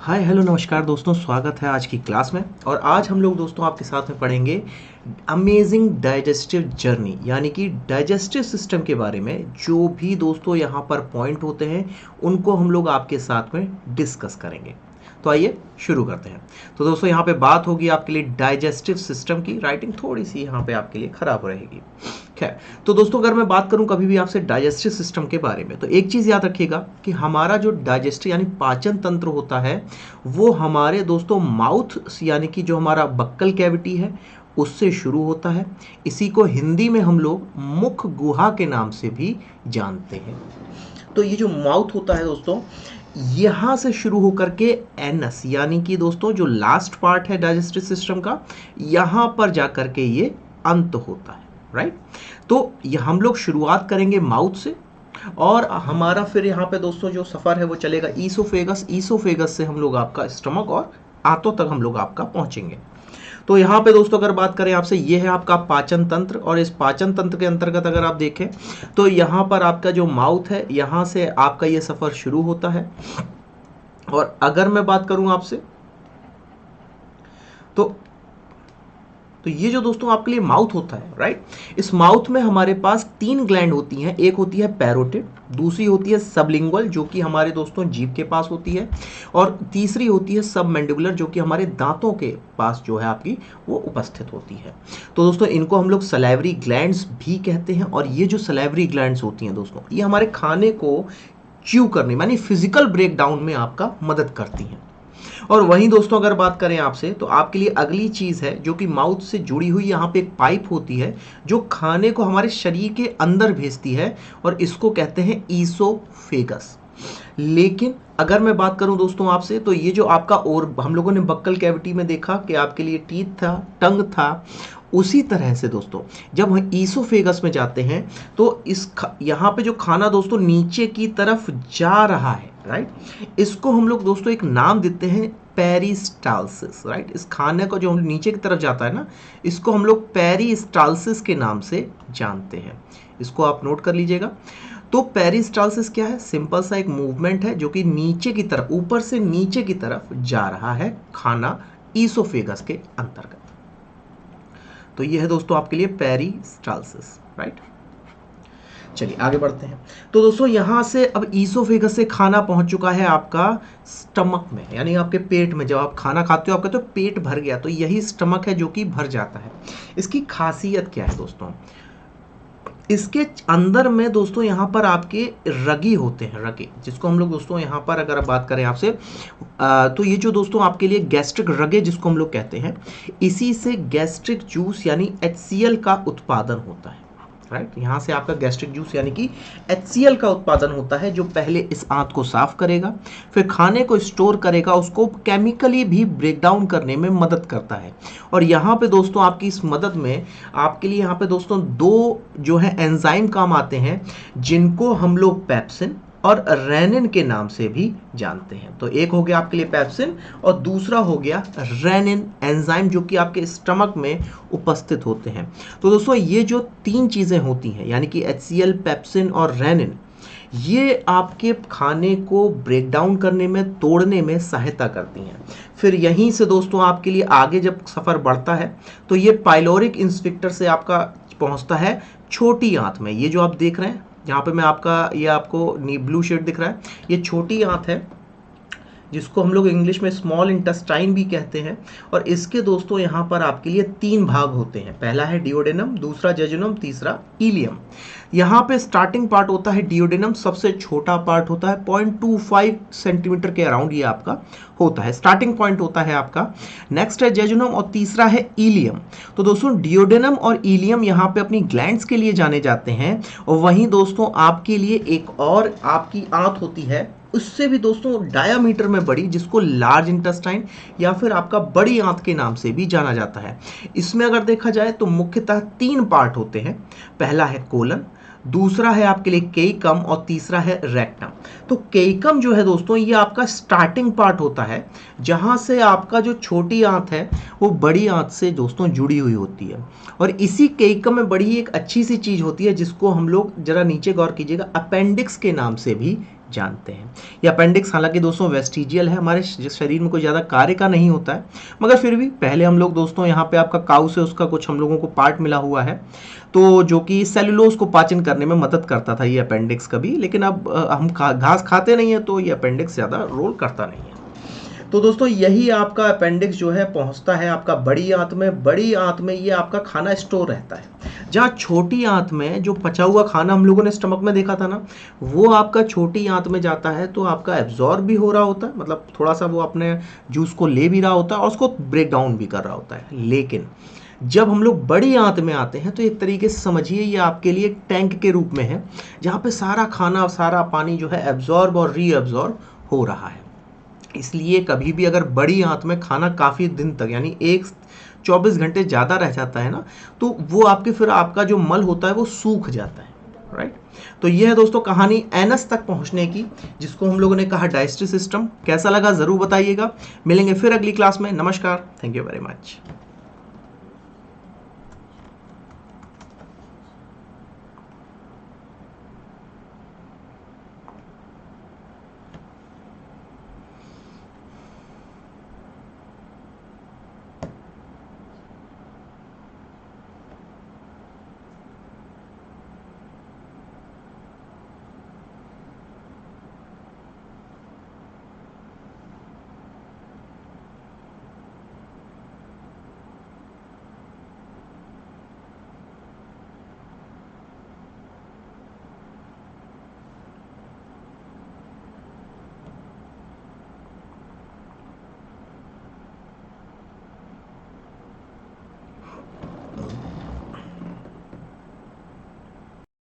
Hi hello नमस्कार दोस्तों, स्वागत है आज की क्लास में। और आज हम लोग दोस्तों आपके साथ में पढ़ेंगे अमेजिंग डाइजेस्टिव जर्नी, यानी कि डाइजेस्टिव सिस्टम के बारे में। जो भी दोस्तों यहाँ पर पॉइंट होते हैं उनको हम लोग आपके साथ में डिस्कस करेंगे। तो आइए शुरू करते हैं। तो दोस्तों यहाँ पे बात होगी आपके लिए डाइजेस्टिव सिस्टम की। राइटिंग थोड़ी सी यहाँ पे आपके लिए खराब रहेगी। खैर, तो दोस्तों अगर मैं बात करूं कभी भी आपसे डाइजेस्टिव सिस्टम के बारे में, तो एक चीज़ याद रखिएगा कि हमारा जो डाइजेस्टिव यानी पाचन तंत्र होता है वो हमारे दोस्तों माउथ यानी कि जो हमारा बक्कल कैविटी है उससे शुरू होता है। इसी को हिंदी में हम लोग मुख गुहा के नाम से भी जानते हैं। तो ये जो माउथ होता है दोस्तों, यहाँ से शुरू होकर के एनस यानी कि दोस्तों जो लास्ट पार्ट है डाइजेस्टिव सिस्टम का, यहाँ पर जाकर के ये अंत होता है। राइट, तो ये हम लोग शुरुआत करेंगे माउथ से, और हमारा फिर यहाँ पे दोस्तों जो सफ़र है वो चलेगा ईसोफेगस। ईसोफेगस से हम लोग आपका स्टमक और आंतों तक हम लोग आपका पहुँचेंगे। तो यहाँ पे दोस्तों अगर बात करें आपसे, ये है आपका पाचन तंत्र, और इस पाचन तंत्र के अंतर्गत अगर आप देखें तो यहाँ पर आपका जो माउथ है, यहाँ से आपका ये सफ़र शुरू होता है। और अगर मैं बात करूँ आपसे तो ये जो दोस्तों आपके लिए माउथ होता है, राइट, इस माउथ में हमारे पास तीन ग्लैंड होती हैं। एक होती है पैरोटिड, दूसरी होती है सबलिंगुअल जो कि हमारे दोस्तों जीभ के पास होती है, और तीसरी होती है सबमैंडिबुलर जो कि हमारे दांतों के पास जो है आपकी वो उपस्थित होती है। तो दोस्तों इनको हम लोग सलाइवरी ग्लैंड्स भी कहते हैं। और ये जो सलाइवरी ग्लैंड्स होती हैं दोस्तों, ये हमारे खाने को च्यू करने यानी फिजिकल ब्रेकडाउन में आपका मदद करती हैं। और वहीं दोस्तों अगर बात करें आपसे, तो आपके लिए अगली चीज़ है जो कि माउथ से जुड़ी हुई, यहाँ पे एक पाइप होती है जो खाने को हमारे शरीर के अंदर भेजती है, और इसको कहते हैं ईसोफेगस। लेकिन अगर मैं बात करूं दोस्तों आपसे, तो ये जो आपका, और हम लोगों ने बक्कल कैविटी में देखा कि आपके लिए टीथ था, टंग था, उसी तरह से दोस्तों जब हम ईसोफेगस में जाते हैं तो यहाँ पे जो खाना दोस्तों नीचे की तरफ जा रहा है, राइट, इसको हम लोग दोस्तों एक नाम देते हैं पेरिस्टालसिस। राइट, इस खाने को जो हम नीचे की तरफ जाता है ना, इसको हम लोग पेरिस्टालसिस के नाम से जानते हैं। इसको आप नोट कर लीजिएगा। तो पेरिस्टालसिस क्या है? सिंपल सा एक मूवमेंट है जो कि नीचे की तरफ, ऊपर से नीचे की तरफ जा रहा है खाना ईसोफेगस के अंतर्गत। तो ये है दोस्तों आपके लिए पेरिस्टालसिस। राइट, चलिए आगे बढ़ते हैं। तो दोस्तों यहाँ से अब ईसोफेगस से खाना पहुंच चुका है आपका स्टमक में, यानी आपके पेट में। जब आप खाना खाते हो आपका तो पेट भर गया, तो यही स्टमक है जो कि भर जाता है। इसकी खासियत क्या है दोस्तों? इसके अंदर में दोस्तों यहाँ पर आपके रगे होते हैं, रगे, जिसको हम लोग दोस्तों यहाँ पर अगर आप बात करें आपसे, तो ये जो दोस्तों आपके लिए गैस्ट्रिक रगे जिसको हम लोग कहते हैं, इसी से गैस्ट्रिक जूस यानी HCl का उत्पादन होता है। राइट, यहाँ से आपका गैस्ट्रिक जूस यानी कि HCl का उत्पादन होता है, जो पहले इस आंत को साफ करेगा, फिर खाने को स्टोर करेगा, उसको केमिकली भी ब्रेक डाउन करने में मदद करता है। और यहाँ पे दोस्तों आपकी इस मदद में आपके लिए यहाँ पे दोस्तों दो जो है एंजाइम काम आते हैं, जिनको हम लोग पेप्सिन और रेनिन के नाम से भी जानते हैं। तो एक हो गया आपके लिए पेप्सिन और दूसरा हो गया रेनिन एंजाइम, जो कि आपके स्टमक में उपस्थित होते हैं। तो दोस्तों ये जो तीन चीज़ें होती हैं यानी कि HCl, पेप्सिन और रेनिन, ये आपके खाने को ब्रेक डाउन करने में, तोड़ने में सहायता करती हैं। फिर यहीं से दोस्तों आपके लिए आगे जब सफ़र बढ़ता है तो ये पाइलोरिक इंस्फिक्टर से आपका पहुंचता है छोटी आंत में। ये जो आप देख रहे हैं यहाँ पे मैं आपका, ये आपको ब्लू शेड दिख रहा है, ये छोटी आंत है जिसको हम लोग इंग्लिश में स्मॉल इंटेस्टाइन भी कहते हैं। और इसके दोस्तों यहाँ पर आपके लिए तीन भाग होते हैं। पहला है डिओडेनम, दूसरा जेजुनम, तीसरा इलियम। यहाँ पे स्टार्टिंग पार्ट होता है डिओडेनम, सबसे छोटा पार्ट होता है 0.25 सेंटीमीटर के अराउंड ये आपका होता है, स्टार्टिंग पॉइंट होता है आपका। नेक्स्ट है जेजुनम और तीसरा है इलियम। तो दोस्तों डिओडेनम और इलियम यहाँ पे अपनी ग्लैंड्स के लिए जाने जाते हैं। और वहीं दोस्तों आपके लिए एक और आपकी आंत होती है, उससे भी दोस्तों डायामीटर में बड़ी, जिसको लार्ज इंटेस्टाइन या फिर आपका बड़ी आंत के नाम से भी जाना जाता है। इसमें अगर देखा जाए तो मुख्यतः तीन पार्ट होते हैं। पहला है कोलन, दूसरा है आपके लिए केइकम और तीसरा है रेक्टम। तो केइकम जो है दोस्तों, ये आपका स्टार्टिंग पार्ट होता है, जहां से आपका जो छोटी आंत है वो बड़ी आंत से दोस्तों जुड़ी हुई होती है। और इसी केइकम में बड़ी एक अच्छी सी चीज होती है जिसको हम लोग जरा नीचे गौर कीजिएगा, अपेंडिक्स के नाम से भी जानते हैं। ये अपेंडिक्स हालांकि दोस्तों वेस्टिजियल है, हमारे शरीर में कोई ज़्यादा कार्य का नहीं होता है, मगर फिर भी पहले हम लोग दोस्तों यहाँ पे आपका काऊ से उसका कुछ हम लोगों को पार्ट मिला हुआ है, तो जो कि सेलुलोज को पाचन करने में मदद करता था ये अपेंडिक्स कभी, लेकिन अब हम घास खाते नहीं है तो ये अपेंडिक्स ज़्यादा रोल करता नहीं है। तो दोस्तों यही आपका अपेंडिक्स जो है पहुंचता है आपका बड़ी आंत में। बड़ी आंत में ये आपका खाना स्टोर रहता है, जहाँ छोटी आंत में जो पचा हुआ खाना हम लोगों ने स्टमक में देखा था ना, वो आपका छोटी आंत में जाता है तो आपका एब्जॉर्ब भी हो रहा होता है, मतलब थोड़ा सा वो अपने जूस को ले भी रहा होता है और उसको ब्रेक डाउन भी कर रहा होता है। लेकिन जब हम लोग बड़ी आंत में आते हैं तो एक तरीके से समझिए ये आपके लिए एक टैंक के रूप में है, जहाँ पे सारा खाना और सारा पानी जो है एब्जॉर्ब और रीअब्जॉर्ब हो रहा है। इसलिए कभी भी अगर बड़ी आंत में खाना काफ़ी दिन तक यानी 24 घंटे ज़्यादा रह जाता है ना, तो वो आपके फिर आपका जो मल होता है वो सूख जाता है, राइट। तो ये है दोस्तों कहानी एनस तक पहुंचने की, जिसको हम लोगों ने कहा डाइजेस्टिव सिस्टम। कैसा लगा ज़रूर बताइएगा। मिलेंगे फिर अगली क्लास में। नमस्कार, थैंक यू वेरी मच।